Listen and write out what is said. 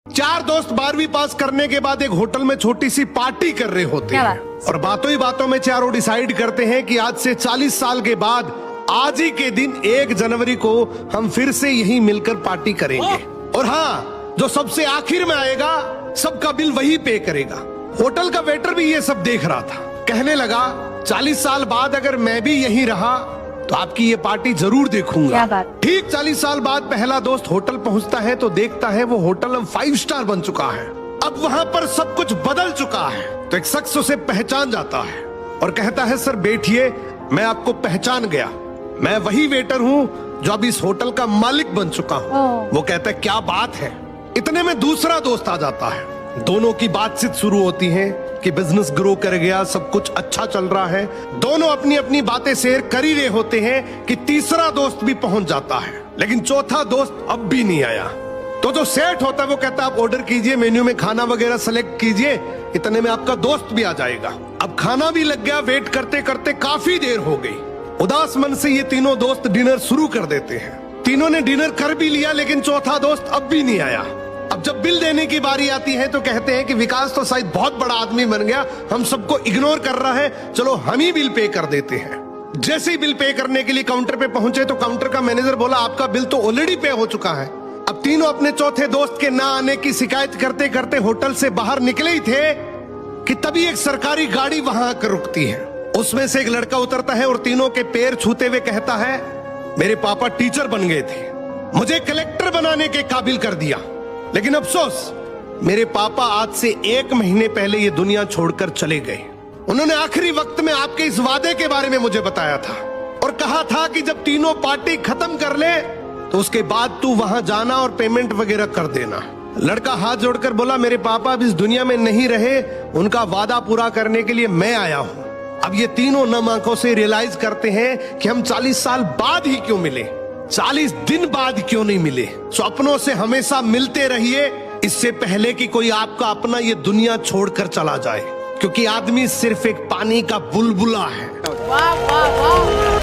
चार दोस्त 12वीं पास करने के बाद एक होटल में छोटी सी पार्टी कर रहे होते हैं और बातों ही बातों में चारों डिसाइड करते हैं कि आज से 40 साल के बाद आज ही के दिन 1 जनवरी को हम फिर से यहीं मिलकर पार्टी करेंगे। और हाँ, जो सबसे आखिर में आएगा सबका बिल वही पे करेगा। होटल का वेटर भी ये सब देख रहा था, कहने लगा 40 साल बाद अगर मैं भी यहीं रहा तो आपकी ये पार्टी जरूर देखूंगा। ठीक 40 साल बाद पहला दोस्त होटल पहुंचता है तो देखता है वो होटल अब 5 स्टार बन चुका है। अब वहां पर सब कुछ बदल चुका है। तो एक शख्स उसे पहचान जाता है और कहता है सर बैठिए, मैं आपको पहचान गया, मैं वही वेटर हूँ जो अब इस होटल का मालिक बन चुका हूँ। वो कहता है क्या बात है। इतने में दूसरा दोस्त आ जाता है, दोनों की बातचीत शुरू होती है कि बिजनेस ग्रो कर गया, सब कुछ अच्छा चल रहा है। दोनों अपनी अपनी बातें शेयर कर ही रहे होते हैं कि तीसरा दोस्त भी पहुंच जाता है, लेकिन चौथा दोस्त अब भी नहीं आया। तो जो सेठ होता है वो कहता है आप ऑर्डर कीजिए, मेन्यू में खाना वगैरह सेलेक्ट कीजिए, इतने में आपका दोस्त भी आ जाएगा। अब खाना भी लग गया, वेट करते करते काफी देर हो गई। उदास मन से ये तीनों दोस्त डिनर शुरू कर देते हैं। तीनों ने डिनर कर भी लिया लेकिन चौथा दोस्त अब भी नहीं आया। अब जब बिल देने की बारी आती है तो कहते हैं कि विकास तो शायद बहुत बड़ा आदमी बन गया, हम सबको इग्नोर कर रहा है, चलो हम ही बिल पे कर देते हैं। जैसे ही बिल पे करने के लिए काउंटर पे पहुंचे तो काउंटर का मैनेजर बोला आपका बिल तो ऑलरेडी पे हो चुका है। अब तीनों अपने चौथे दोस्त के ना आने की शिकायत करते करते होटल से बाहर निकले ही थे कि तभी एक सरकारी गाड़ी वहां आकर रुकती है। उसमें से एक लड़का उतरता है और तीनों के पैर छूते हुए कहता है मेरे पापा टीचर बन गए थे, मुझे कलेक्टर बनाने के काबिल कर दिया, लेकिन अफसोस मेरे पापा आज से 1 महीने पहले ये दुनिया छोड़कर चले गए। उन्होंने आखिरी वक्त में आपके इस वादे के बारे में मुझे बताया था और कहा था कि जब तीनों पार्टी खत्म कर ले तो उसके बाद तू वहां जाना और पेमेंट वगैरह कर देना। लड़का हाथ जोड़कर बोला मेरे पापा अब इस दुनिया में नहीं रहे, उनका वादा पूरा करने के लिए मैं आया हूं। अब ये तीनों नम आंखों से रियलाइज करते हैं कि हम 40 साल बाद ही क्यों मिले, 40 दिन बाद क्यों नहीं मिले। सपनों से हमेशा मिलते रहिए, इससे पहले कि कोई आपका अपना ये दुनिया छोड़कर चला जाए, क्योंकि आदमी सिर्फ एक पानी का बुलबुला है। वाह वाह वाह।